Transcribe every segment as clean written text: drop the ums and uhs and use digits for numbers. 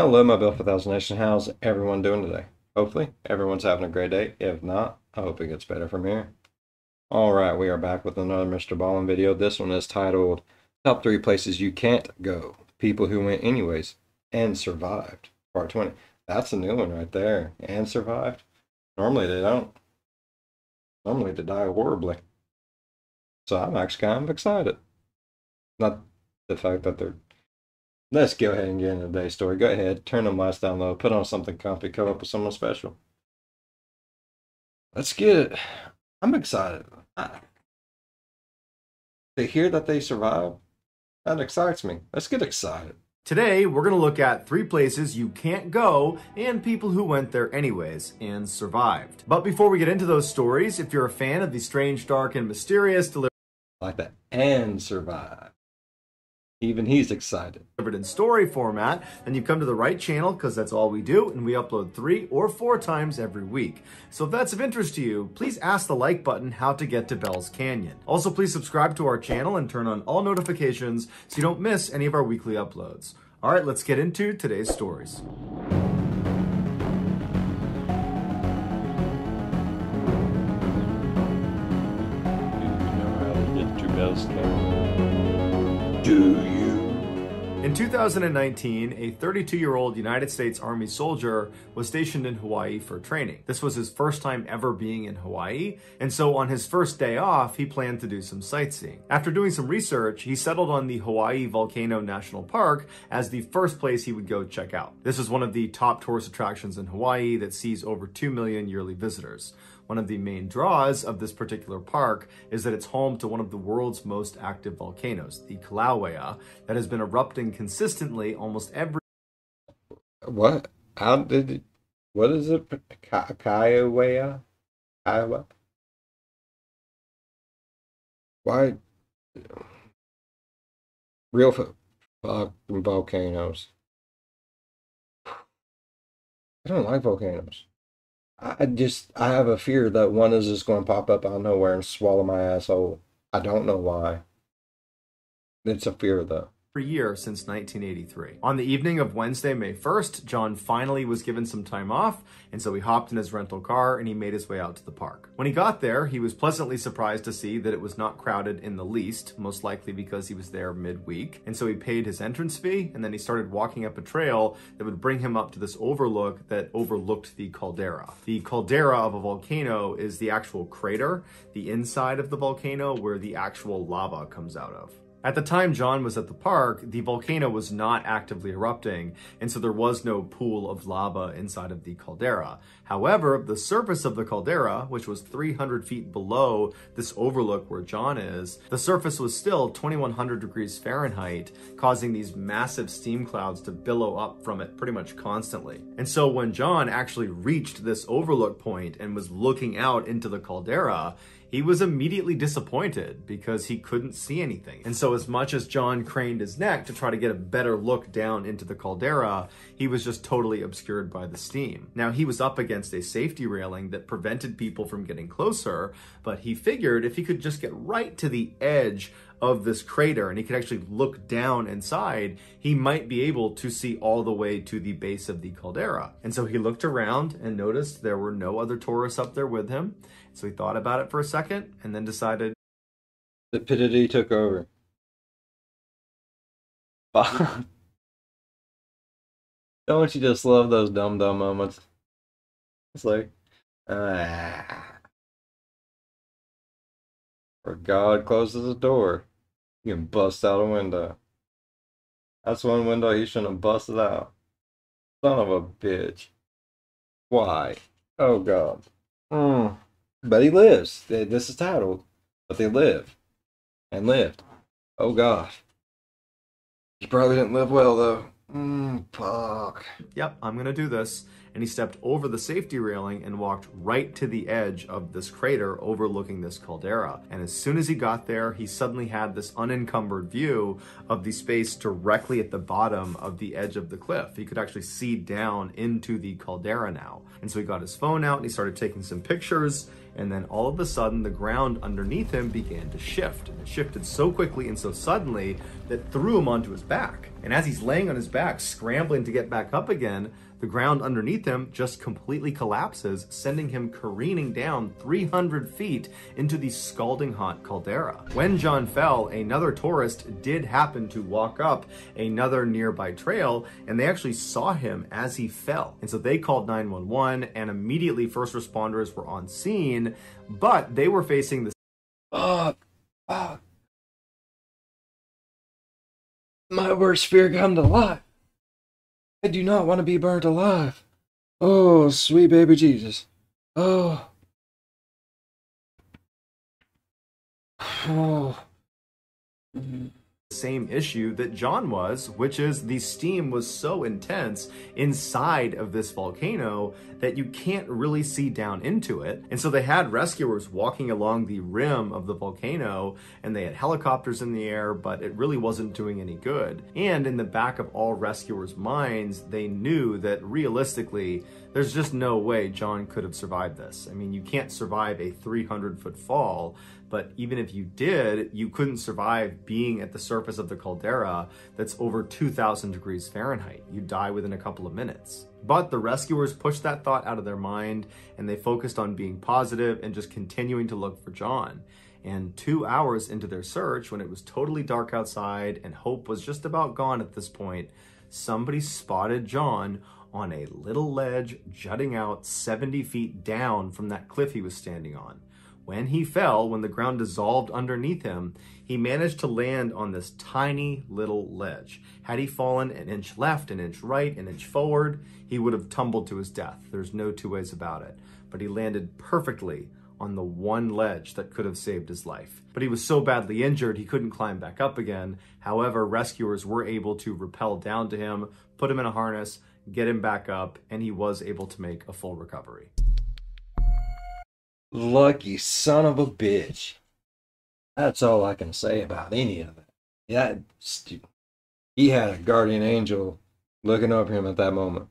Hello, my Bill 1000 Nation. How's everyone doing today? Hopefully, everyone's having a great day. If not, I hope it gets better from here. All right, we are back with another MrBallen video. This one is titled Top 3 Places You Can't Go. People Who Went Anyways and Survived. Part 20. That's a new one right there. And survived. Normally they don't. Normally they die horribly. So I'm actually kind of excited. Not the fact that they're... Let's go ahead and get into today's story. Go ahead, turn the lights down low, put on something comfy, come up with someone special. Let's get it. I'm excited. To hear that they survived, that excites me. Let's get excited. Today, we're going to look at 3 places you can't go and people who went there anyways and survived. But before we get into those stories, if you're a fan of the strange, dark, and mysterious Like that, and survive. Even he's excited. delivered in story format, then you've come to the right channel because that's all we do, and we upload 3 or 4 times every week. So if that's of interest to you, please ask the like button how to get to Bell's Canyon. Also, please subscribe to our channel and turn on all notifications so you don't miss any of our weekly uploads. All right, let's get into today's stories. Do you? In 2019, a 32-year-old United States Army soldier was stationed in Hawaii for training. This was his first time ever being in Hawaii, and so on his first day off, he planned to do some sightseeing. After doing some research, he settled on the Hawaii Volcano National Park as the first place he would go check out. This is one of the top tourist attractions in Hawaii that sees over 2 million yearly visitors. One of the main draws of this particular park is that it's home to one of the world's most active volcanoes, the Kilauea, that has been erupting consistently almost every... What? How did it... What is it? Kiowa? Kiowa? Why? Real fucking volcanoes. I don't like volcanoes. I have a fear that one is just going to pop up out of nowhere and swallow my asshole. I don't know why. It's a fear, though. year since 1983. On the evening of Wednesday, May 1st, John finally was given some time off, and so he hopped in his rental car and he made his way out to the park. When he got there, he was pleasantly surprised to see that it was not crowded in the least, most likely because he was there midweek. And so he paid his entrance fee, and then he started walking up a trail that would bring him up to this overlook that overlooked the caldera. The caldera of a volcano is the actual crater, the inside of the volcano where the actual lava comes out of. At the time John was at the park, the volcano was not actively erupting, and so there was no pool of lava inside of the caldera. However, the surface of the caldera, which was 300 feet below this overlook where John is, the surface was still 2100 degrees Fahrenheit, causing these massive steam clouds to billow up from it pretty much constantly. And so when John actually reached this overlook point and was looking out into the caldera, he was immediately disappointed because he couldn't see anything. And so as much as John craned his neck to try to get a better look down into the caldera, he was just totally obscured by the steam. Now, he was up against a safety railing that prevented people from getting closer, but he figured if he could just get right to the edge of this crater and he could actually look down inside, he might be able to see all the way to the base of the caldera. And so he looked around and noticed there were no other tourists up there with him. So he thought about it for a second and then decided... Stupidity took over. Don't you just love those dumb moments? It's like, or God closes the door, you can bust out a window. That's one window he shouldn't have busted out. Son of a bitch. Why? Oh God. But he lives. This is titled, But They Live. And lived. Oh God. He probably didn't live well though. Fuck. Yep, I'm gonna do this. and he stepped over the safety railing and walked right to the edge of this crater overlooking this caldera. And as soon as he got there, he suddenly had this unencumbered view of the space directly at the bottom of the edge of the cliff. He could actually see down into the caldera now. And so he got his phone out and he started taking some pictures. And then all of a sudden, the ground underneath him began to shift. And it shifted so quickly and so suddenly that threw him onto his back. And as he's laying on his back, scrambling to get back up again, the ground underneath him just completely collapses, sending him careening down 300 feet into the scalding hot caldera. When John fell, another tourist did happen to walk up another nearby trail, and they actually saw him as he fell. And so they called 911, and immediately first responders were on scene, but they were facing the my worst fear come to life. I do not want to be burnt alive. Oh, sweet baby Jesus. Oh. Oh. same issue that John was, which is the steam was so intense inside of this volcano that you can't really see down into it. And so they had rescuers walking along the rim of the volcano, and they had helicopters in the air, but it really wasn't doing any good. And in the back of all rescuers' minds, they knew that realistically, there's just no way John could have survived this. I mean, you can't survive a 300-foot fall, but even if you did, you couldn't survive being at the surface of the caldera that's over 2,000 degrees Fahrenheit. You'd die within a couple of minutes. But the rescuers pushed that thought out of their mind, and they focused on being positive and just continuing to look for John. And 2 hours into their search, when it was totally dark outside and hope was just about gone at this point, somebody spotted John on a little ledge jutting out 70 feet down from that cliff he was standing on. When he fell, when the ground dissolved underneath him, he managed to land on this tiny little ledge. Had he fallen an inch left, an inch right, an inch forward, he would have tumbled to his death. There's no two ways about it. But he landed perfectly on the one ledge that could have saved his life. But he was so badly injured, he couldn't climb back up again. However, rescuers were able to rappel down to him, put him in a harness, get him back up, and he was able to make a full recovery. Lucky son of a bitch. That's all I can say about any of it. Yeah, he had a guardian angel looking over him at that moment.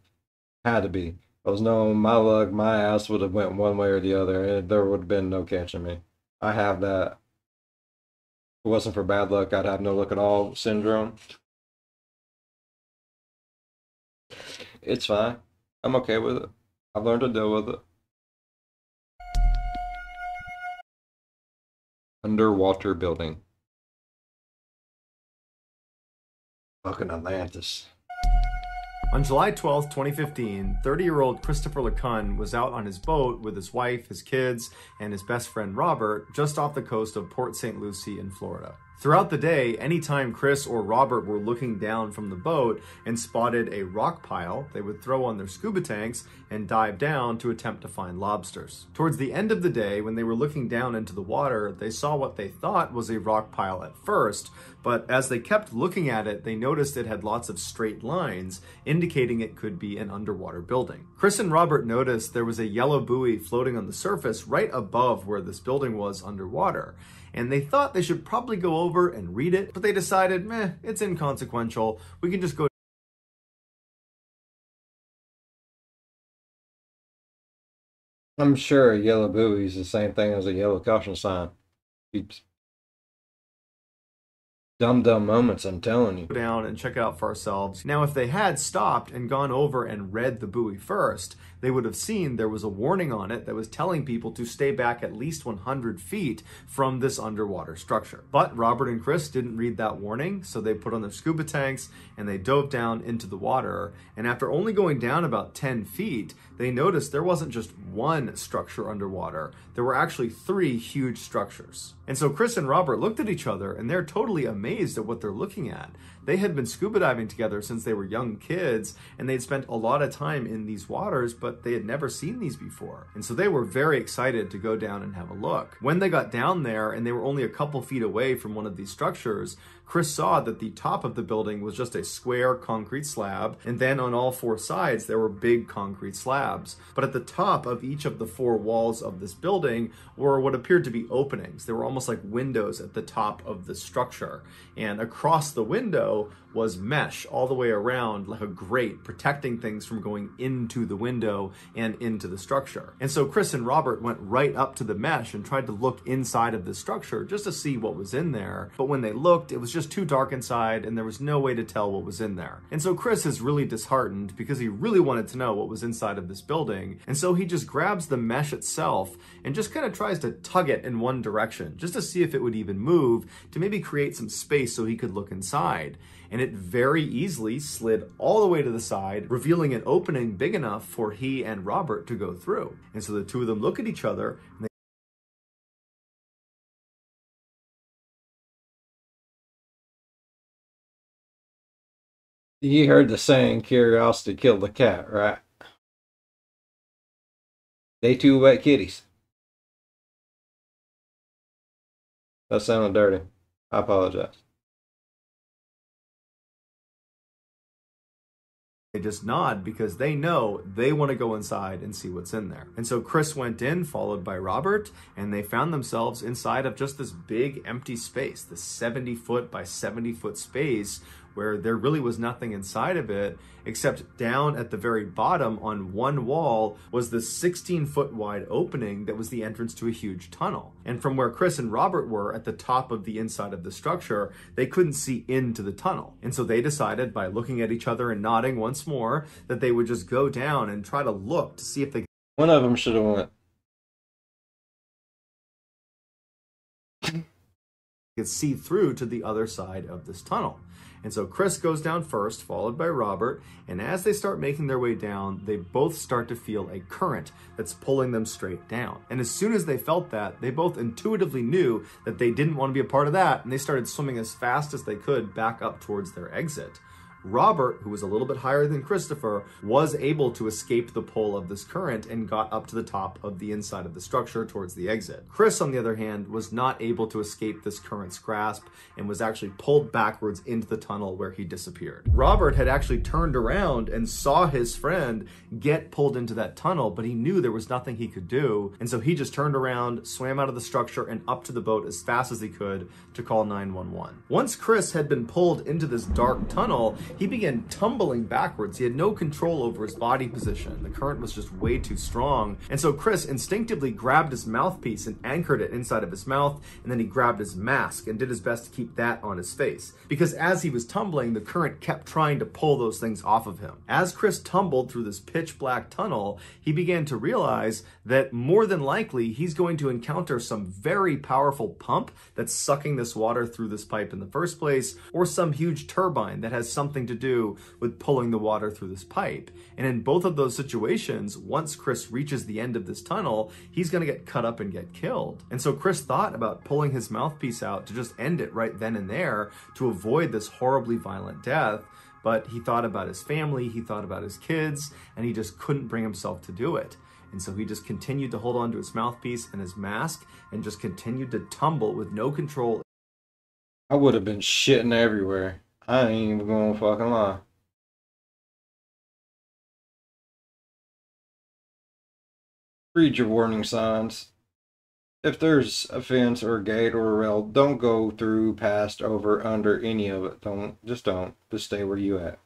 Had to be. There was no my luck, my ass would have went one way or the other. There would have been no catching me. I have that. If it wasn't for bad luck, I'd have no luck at all syndrome. It's fine. I'm okay with it. I've learned to deal with it. Underwater building. Fucking Atlantis. On July 12th, 2015, 30-year-old Christopher LeCun was out on his boat with his wife, his kids, and his best friend Robert just off the coast of Port St. Lucie in Florida. Throughout the day, anytime Chris or Robert were looking down from the boat and spotted a rock pile, they would throw on their scuba tanks and dive down to attempt to find lobsters. Towards the end of the day, when they were looking down into the water, they saw what they thought was a rock pile at first, but as they kept looking at it, they noticed it had lots of straight lines, indicating it could be an underwater building. Chris and Robert noticed there was a yellow buoy floating on the surface right above where this building was underwater. And they thought they should probably go over and read it, but they decided, meh, it's inconsequential. We can just go. I'm sure a yellow buoy is the same thing as a yellow caution sign. Oops. Dumb moments, I'm telling you. Go down and check it out for ourselves. Now, if they had stopped and gone over and read the buoy first, they would have seen there was a warning on it that was telling people to stay back at least 100 feet from this underwater structure. But Robert and Chris didn't read that warning, so they put on their scuba tanks and they dove down into the water. And after only going down about 10 feet, they noticed there wasn't just one structure underwater. There were actually 3 huge structures. And so Chris and Robert looked at each other and they're totally amazed at what they're looking at. they had been scuba diving together since they were young kids, and they'd spent a lot of time in these waters, but they had never seen these before. And so they were very excited to go down and have a look. When they got down there and they were only a couple feet away from one of these structures, Chris saw that the top of the building was just a square concrete slab, and then on all four sides there were big concrete slabs. But at the top of each of the four walls of this building were what appeared to be openings. They were almost like windows at the top of the structure. And across the window was mesh all the way around, like a grate, protecting things from going into the window and into the structure. And so Chris and Robert went right up to the mesh and tried to look inside of the structure just to see what was in there. But when they looked, it was just too dark inside and there was no way to tell what was in there. And so Chris is really disheartened because he really wanted to know what was inside of this building. And so he just grabs the mesh itself and just kind of tries to tug it in one direction just to see if it would even move, to maybe create some space so he could look inside. And it very easily slid all the way to the side, revealing an opening big enough for he and Robert to go through. And so the two of them look at each other and You heard the saying, curiosity killed the cat, right? They two wet kitties. That sounded dirty. I apologize. they just nod because they know they want to go inside and see what's in there. And so Chris went in, followed by Robert, and they found themselves inside of just this big empty space, this 70-foot by 70-foot space where there really was nothing inside of it, except down at the very bottom on one wall was this 16-foot wide opening that was the entrance to a huge tunnel. And from where Chris and Robert were at the top of the inside of the structure, they couldn't see into the tunnel. And so they decided, by looking at each other and nodding once more, that they would just go down and try to look to see if they One of them should have went. could see through to the other side of this tunnel. And so Chris goes down first, followed by Robert, and as they start making their way down, they both start to feel a current that's pulling them straight down. And as soon as they felt that, they both intuitively knew that they didn't want to be a part of that, and they started swimming as fast as they could back up towards their exit. Robert, who was a little bit higher than Christopher, was able to escape the pull of this current and got up to the top of the inside of the structure towards the exit. Chris, on the other hand, was not able to escape this current's grasp and was actually pulled backwards into the tunnel where he disappeared. Robert had actually turned around and saw his friend get pulled into that tunnel, but he knew there was nothing he could do, and so he just turned around, swam out of the structure and up to the boat as fast as he could to call 911. Once Chris had been pulled into this dark tunnel, he began tumbling backwards. He had no control over his body position. The current was just way too strong. And so Chris instinctively grabbed his mouthpiece and anchored it inside of his mouth, and then he grabbed his mask and did his best to keep that on his face. Because as he was tumbling, the current kept trying to pull those things off of him. As Chris tumbled through this pitch black tunnel, he began to realize that more than likely he's going to encounter some very powerful pump that's sucking this water through this pipe in the first place, or some huge turbine that has something to do with pulling the water through this pipe. And in both of those situations, once Chris reaches the end of this tunnel, he's going to get cut up and get killed. And so Chris thought about pulling his mouthpiece out to just end it right then and there to avoid this horribly violent death. But he thought about his family, he thought about his kids, and he just couldn't bring himself to do it. And so he just continued to hold on to his mouthpiece and his mask and just continued to tumble with no control. I would have been shitting everywhere. I ain't even gonna fucking lie. Read your warning signs. If there's a fence or a gate or a rail, don't go through, past, over, under, any of it. Don't. Just stay where you at.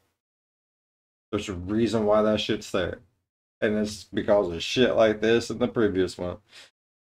There's a reason why that shit's there. And it's because of shit like this and the previous one.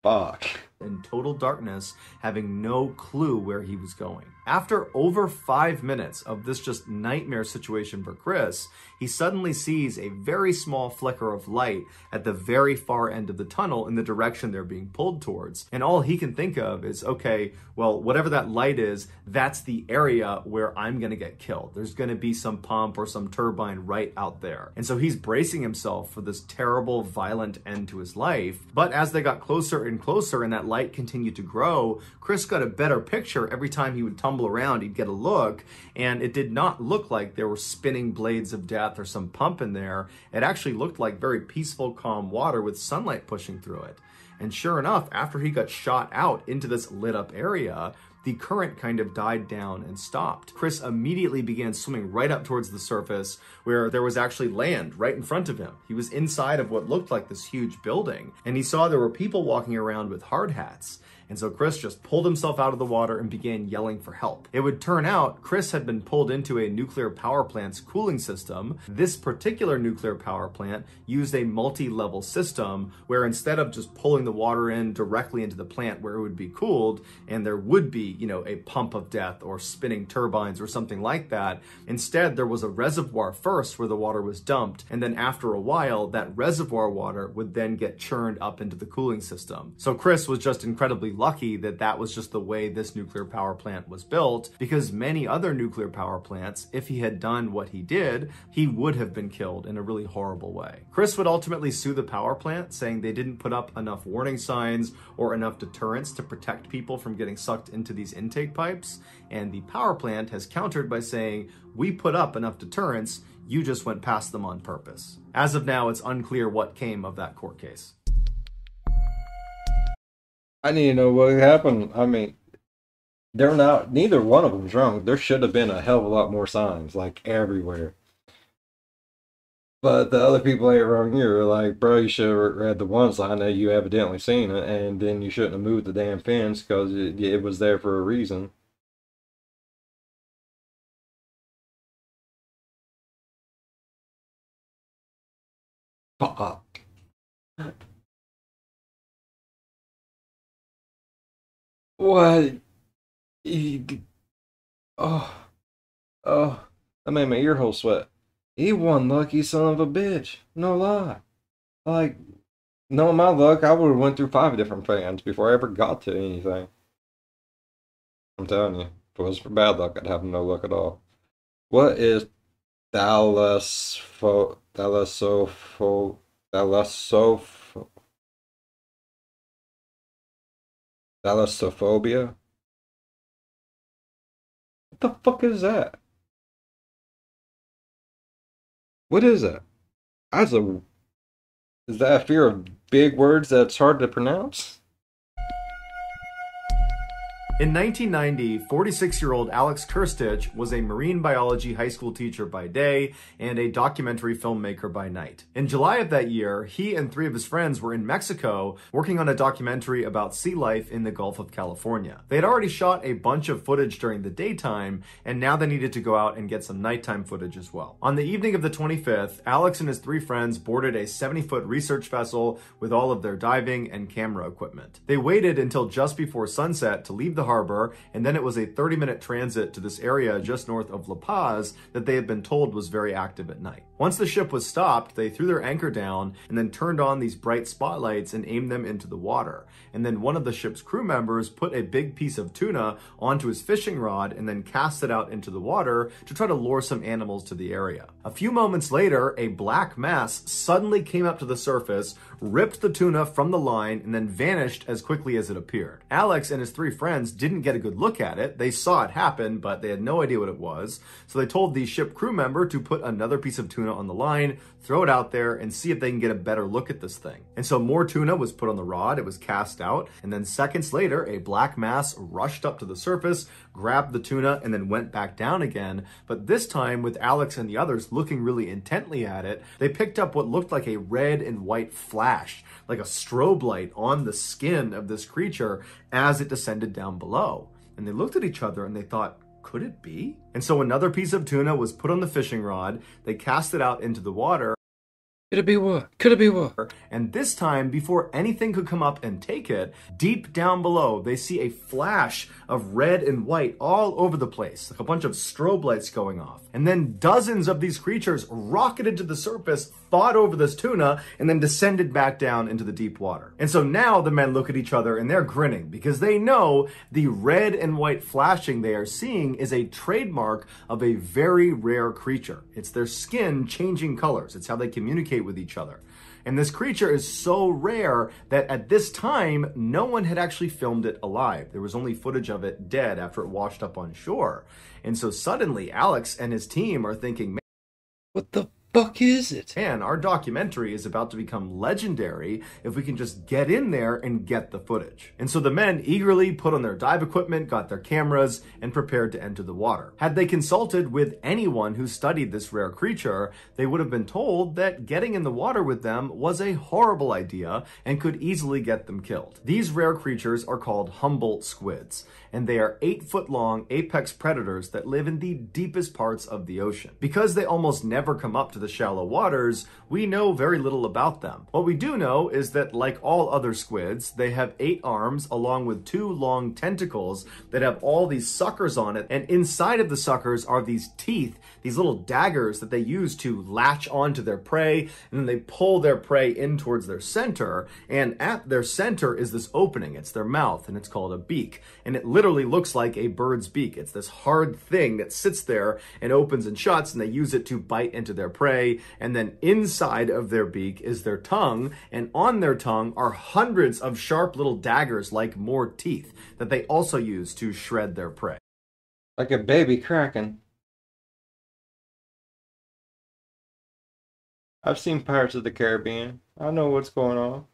Fuck. In total darkness, having no clue where he was going. After over 5 minutes of this just nightmare situation for Chris, he suddenly sees a very small flicker of light at the very far end of the tunnel in the direction they're being pulled towards. And all he can think of is, okay, well, whatever that light is, that's the area where I'm gonna get killed. There's gonna be some pump or some turbine right out there. And so he's bracing himself for this terrible, violent end to his life. But as they got closer and closer and that light continued to grow, Chris got a better picture every time he would tumble stumble around, he'd get a look, and it did not look like there were spinning blades of death or some pump in there. It actually looked like very peaceful, calm water with sunlight pushing through it. And sure enough, after he got shot out into this lit up area, the current kind of died down and stopped. Chris immediately began swimming right up towards the surface where there was actually land right in front of him. He was inside of what looked like this huge building, and he saw there were people walking around with hard hats. And so Chris just pulled himself out of the water and began yelling for help. It would turn out Chris had been pulled into a nuclear power plant's cooling system. This particular nuclear power plant used a multi-level system where instead of just pulling the water in directly into the plant where it would be cooled and there would be, a pump of death or spinning turbines or something like that, instead there was a reservoir first where the water was dumped, and then after a while that reservoir water would then get churned up into the cooling system. So Chris was just incredibly lucky that that was just the way this nuclear power plant was built, because many other nuclear power plants, if he had done what he did, he would have been killed in a really horrible way. Chris would ultimately sue the power plant, saying they didn't put up enough warning signs or enough deterrents to protect people from getting sucked into these intake pipes, and the power plant has countered by saying, we put up enough deterrents, you just went past them on purpose. As of now, it's unclear what came of that court case. I need to know what happened. I mean, neither one of them's wrong. There should have been a hell of a lot more signs, like everywhere. But the other people ain't wrong. You're like, bro, you should have read the one sign that you evidently seen it, and then you shouldn't have moved the damn fence because it was there for a reason. Fuck. What? Oh, oh, that made my ear hole sweat. He one lucky son of a bitch. No lie. Like, knowing my luck, I would have went through 5 different fans before I ever got to anything. I'm telling you, if it was for bad luck, I'd have no luck at all. What is thalassophobia? What the fuck is that? What is that? Is that a fear of big words that's hard to pronounce? In 1990, 46-year-old Alex Kirstich was a marine biology high school teacher by day and a documentary filmmaker by night. In July of that year, he and 3 of his friends were in Mexico working on a documentary about sea life in the Gulf of California. They had already shot a bunch of footage during the daytime, and now they needed to go out and get some nighttime footage as well. On the evening of the 25th, Alex and his 3 friends boarded a 70-foot research vessel with all of their diving and camera equipment. They waited until just before sunset to leave the harbor, and then it was a 30-minute transit to this area just north of La Paz that they had been told was very active at night. Once the ship was stopped, they threw their anchor down and then turned on these bright spotlights and aimed them into the water. And then one of the ship's crew members put a big piece of tuna onto his fishing rod and then cast it out into the water to try to lure some animals to the area. A few moments later, a black mass suddenly came up to the surface, ripped the tuna from the line, and then vanished as quickly as it appeared. Alex and his 3 friends didn't get a good look at it. They saw it happen, but they had no idea what it was. So they told the ship crew member to put another piece of tuna on the line, throw it out there, and see if they can get a better look at this thing. And so more tuna was put on the rod, it was cast out, and then seconds later, a black mass rushed up to the surface, grabbed the tuna, and then went back down again. But this time, with Alex and the others looking really intently at it, they picked up what looked like a red and white flash, like a strobe light on the skin of this creature as it descended down below. And they looked at each other and they thought, could it be? And so another piece of tuna was put on the fishing rod, they cast it out into the water. Could it be what? Could it be what? And this time, before anything could come up and take it, deep down below, they see a flash of red and white all over the place, like a bunch of strobe lights going off. And then dozens of these creatures rocketed to the surface, fought over this tuna, and then descended back down into the deep water. And so now the men look at each other and they're grinning because they know the red and white flashing they are seeing is a trademark of a very rare creature. It's their skin changing colors. It's how they communicate with each other. And this creature is so rare that at this time, no one had actually filmed it alive. There was only footage of it dead after it washed up on shore. And so suddenly Alex and his team are thinking, What the fuck is it? man, our documentary is about to become legendary if we can just get in there and get the footage. And so the men eagerly put on their dive equipment, got their cameras, and prepared to enter the water. Had they consulted with anyone who studied this rare creature, they would have been told that getting in the water with them was a horrible idea and could easily get them killed. These rare creatures are called Humboldt squids, and they are 8-foot-long apex predators that live in the deepest parts of the ocean. Because they almost never come up to the shallow waters, we know very little about them. What we do know is that, like all other squids, they have 8 arms along with 2 long tentacles that have all these suckers on it, and inside of the suckers are these teeth, these little daggers that they use to latch onto their prey, and then they pull their prey in towards their center, and at their center is this opening. It's their mouth, and it's called a beak, and it literally looks like a bird's beak. It's this hard thing that sits there and opens and shuts, and they use it to bite into their prey. And then inside of their beak is their tongue, and on their tongue are hundreds of sharp little daggers like more teeth that they also use to shred their prey. Like a baby kraken. I've seen Pirates of the Caribbean. I know what's going on.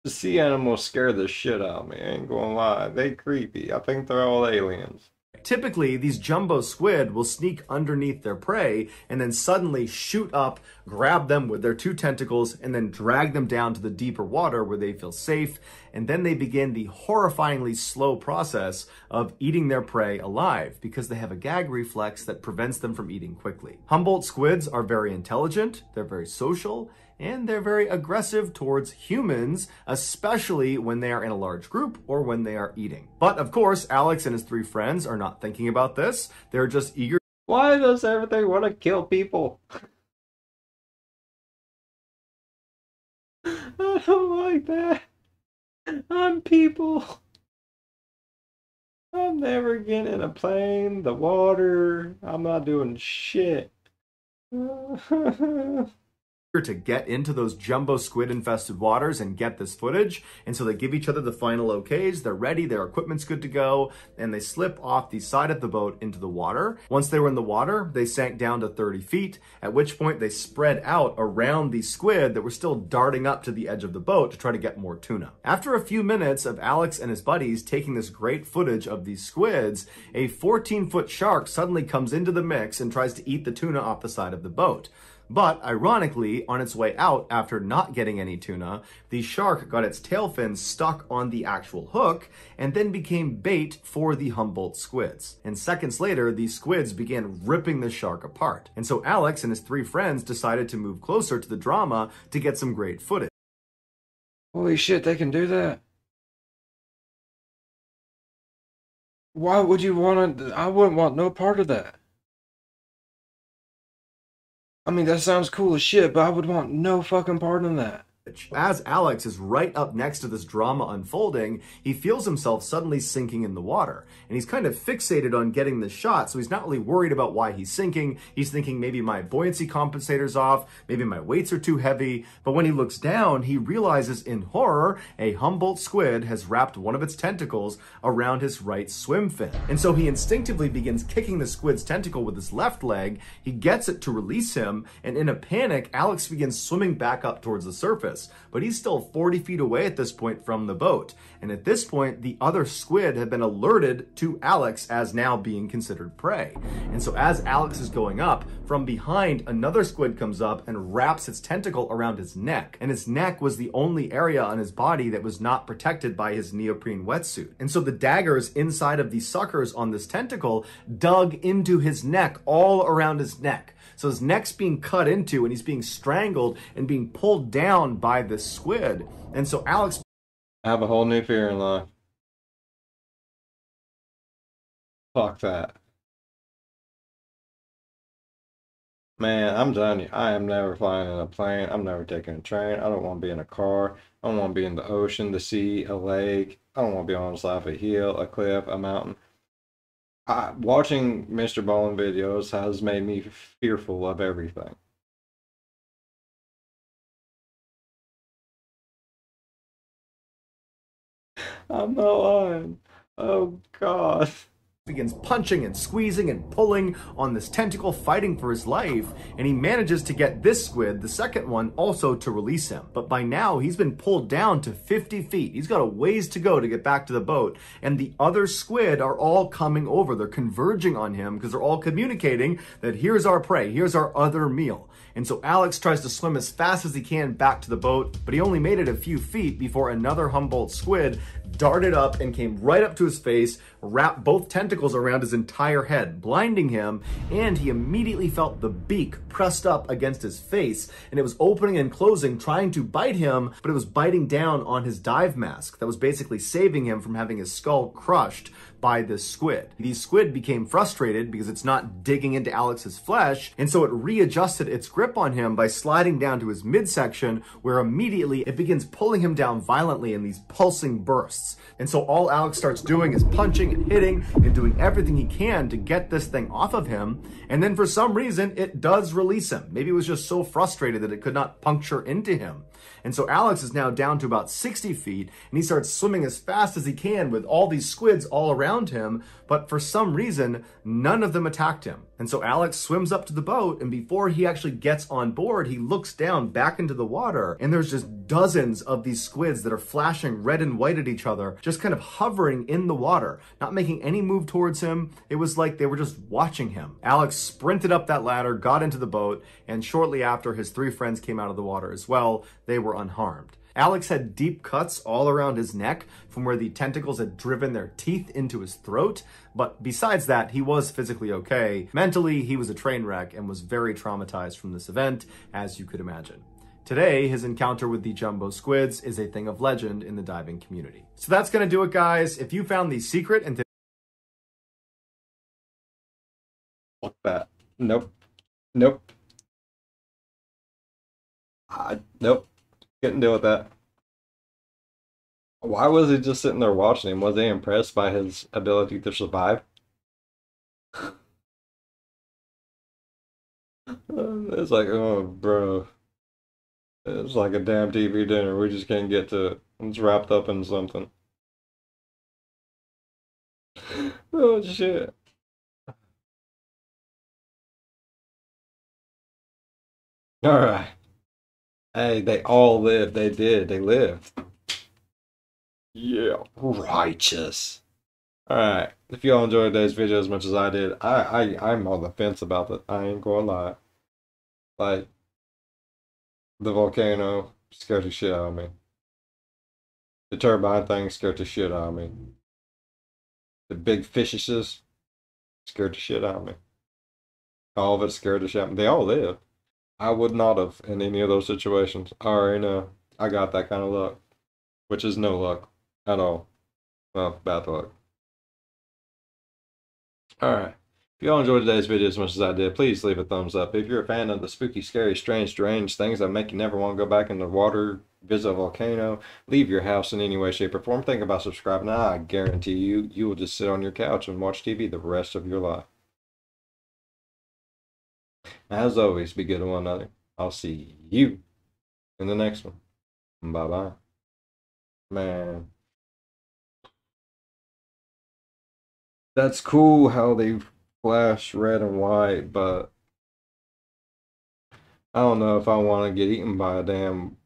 The sea animals scare the shit out of me, I ain't gonna lie. They creepy. I think they're all aliens. Typically, these jumbo squid will sneak underneath their prey and then suddenly shoot up, grab them with their 2 tentacles, and then drag them down to the deeper water where they feel safe. And then they begin the horrifyingly slow process of eating their prey alive because they have a gag reflex that prevents them from eating quickly. Humboldt squids are very intelligent, they're very social, and they're very aggressive towards humans, especially when they are in a large group or when they are eating. But of course, Alex and his 3 friends are not thinking about this. They're just eager. Why does everything want to kill people? I don't like that. I'm people. I'm never getting in a plane, the water. I'm not doing shit. To get into those jumbo squid infested waters and get this footage. And so they give each other the final okays. They're ready, their equipment's good to go, and they slip off the side of the boat into the water. Once they were in the water, they sank down to 30 feet, at which point they spread out around the squid that were still darting up to the edge of the boat to try to get more tuna. After a few minutes of Alex and his buddies taking this great footage of these squids, a 14-foot shark suddenly comes into the mix and tries to eat the tuna off the side of the boat. But ironically, on its way out after not getting any tuna, the shark got its tail fins stuck on the actual hook and then became bait for the Humboldt squids. And seconds later, the squids began ripping the shark apart. And so Alex and his 3 friends decided to move closer to the drama to get some great footage. Holy shit, they can do that. Why would you want to? I wouldn't want no part of that. I mean, that sounds cool as shit, but I would want no fucking part in that. As Alex is right up next to this drama unfolding, he feels himself suddenly sinking in the water. And he's kind of fixated on getting the shot, so he's not really worried about why he's sinking. He's thinking maybe my buoyancy compensator's off, maybe my weights are too heavy. But when he looks down, he realizes in horror, a Humboldt squid has wrapped one of its tentacles around his right swim fin. And so he instinctively begins kicking the squid's tentacle with his left leg. He gets it to release him, and in a panic, Alex begins swimming back up towards the surface. But he's still 40 feet away at this point from the boat. And at this point, the other squid had been alerted to Alex as now being considered prey. And so as Alex is going up, from behind, another squid comes up and wraps its tentacle around his neck. And his neck was the only area on his body that was not protected by his neoprene wetsuit. And so the daggers inside of the suckers on this tentacle dug into his neck, all around his neck. So his neck's being cut into and he's being strangled and being pulled down by this squid. And so Alex... I have a whole new fear in life. Fuck that. Man, I'm telling you, I am never flying in a plane. I'm never taking a train. I don't want to be in a car. I don't want to be in the ocean, the sea, a lake. I don't want to be on the side of a hill, a cliff, a mountain. Watching MrBallen videos has made me fearful of everything. I'm not lying. Oh God. Begins punching and squeezing and pulling on this tentacle, fighting for his life, and he manages to get this squid, the second one, also to release him. But by now, he's been pulled down to 50 feet. He's got a ways to go to get back to the boat, and the other squid are all coming over. They're converging on him because they're all communicating that here's our prey, here's our other meal. And so Alex tries to swim as fast as he can back to the boat, but he only made it a few feet before another Humboldt squid darted up and came right up to his face, wrapped both tentacles around his entire head, blinding him, and he immediately felt the beak pressed up against his face, and it was opening and closing, trying to bite him, but it was biting down on his dive mask that was basically saving him from having his skull crushed by this squid. The squid became frustrated because it's not digging into Alex's flesh, and so it readjusted its grip on him by sliding down to his midsection, where immediately it begins pulling him down violently in these pulsing bursts. And so all Alex starts doing is punching and hitting and doing everything he can to get this thing off of him, and then for some reason it does release him. Maybe it was just so frustrated that it could not puncture into him. And so Alex is now down to about 60 feet, and he starts swimming as fast as he can with all these squids all around him, but for some reason, none of them attacked him. And so Alex swims up to the boat, and before he actually gets on board, he looks down back into the water, and there's just dozens of these squids that are flashing red and white at each other, just kind of hovering in the water, not making any move towards him. It was like they were just watching him. Alex sprinted up that ladder, got into the boat, and shortly after, his three friends came out of the water as well. They were unharmed. Alex had deep cuts all around his neck from where the tentacles had driven their teeth into his throat, but besides that, he was physically okay. Mentally, he was a train wreck and was very traumatized from this event, as you could imagine. Today, his encounter with the jumbo squids is a thing of legend in the diving community. So that's gonna do it, guys. If you found the secret and Fuck that. Nope. Nope. Nope. Couldn't deal with that. Why was he just sitting there watching him? Was he impressed by his ability to survive? It's like, oh, bro. It's like a damn TV dinner. We just can't get to it. It's wrapped up in something. Oh, shit. All right. Hey, they all lived. They did. They lived. Yeah. Righteous. Alright. If y'all enjoyed today's video as much as I did, I'm on the fence about it. I ain't gonna lie. Like, the volcano scared the shit out of me. The turbine thing scared the shit out of me. The big fishes scared the shit out of me. All of it scared the shit out of me. They all lived. I would not have in any of those situations. I already know. I got that kind of luck. Which is no luck at all. Well, bad luck. Alright. If y'all enjoyed today's video as much as I did, please leave a thumbs up. If you're a fan of the spooky, scary, strange things that make you never want to go back in the water, visit a volcano, leave your house in any way, shape, or form, think about subscribing. I guarantee you, you will just sit on your couch and watch TV the rest of your life. As always, be good to one another. I'll see you in the next one. Bye-bye. Man. That's cool how they flash red and white, but I don't know if I want to get eaten by a damn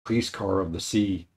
police car of the sea.